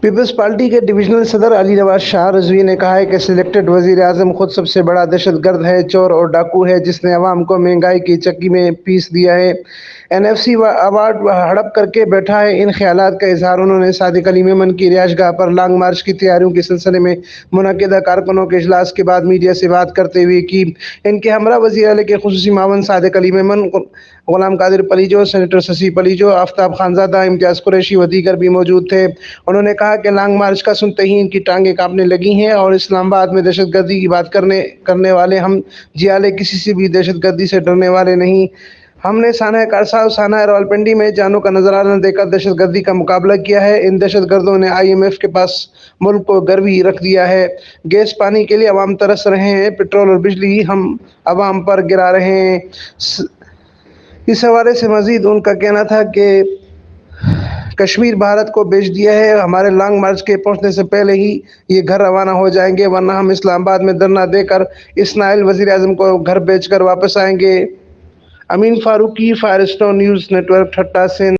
Peoples party کے divisional صدر علی نواز شاہ رضوی نے کہا ہے کہ سلیکٹڈ وزیر اعظم خود سب سے بڑا دہشت گرد ہے، چور اور ڈاکو ہے، جس نے عوام کو مہنگائی کی چکی میں پیس دیا ہے، NFC ایوارڈ ہڑپ کر کے بیٹھا ہے۔ ان خیالات کا اظہار انہوں نے صادق علی میمن کی رہائش گاہ پر لانگ مارچ کی تیاریوں کے سلسلے میں منعقدہ کارکنوں کے اجلاس کے بعد میڈیا سے بات کرتے ہوئے کی۔ ان کے ہمراہ وزیر اعلیٰ کے خصوصی معاون صادق علی میمن، غلام قادر پلیجو، سینیٹر ششی پلیجو، آفتاب خانزادہ، امتیاز قریشی و دیگر بھی موجود تھے۔ انہوں نے کہا کہ لانگ مارچ کا سنتے ہی ان کی ٹانگیں کانپنے لگی ہیں اور اسلام آباد میں دہشت گردی کی بات کرنے والے ہم جیالے کسی سے بھی دہشت گردی سے ڈرنے والے نہیں۔ ہم نے سانحہ کارسا و سانحہ راولپنڈی میں جانوں کا نذرانہ دے کر دہشت گردی کا مقابلہ کیا ہے۔ ان دہشت گردوں نے IMF کے پاس ملک کو گروی رکھ دیا ہے۔ گیس پانی کے لیے عوام ترس رہے ہیں، پیٹرول اور بجلی ہم عوام پر گرا رہے ہیں۔ اس حوالے سے مزید ان کا کہنا تھا کہ کشمیر بھارت کو بیچ دیا ہے، ہمارے لانگ مارچ کے پہنچنے سے پہلے ہی یہ گھر روانہ ہو جائیں گے، ورنہ ہم اسلام آباد میں دھرنا دے کر اس نائل وزیر اعظم کو گھر بیچ کر واپس آئیں گے۔ Amin Farooqi, Firestone news network, Thatta سے۔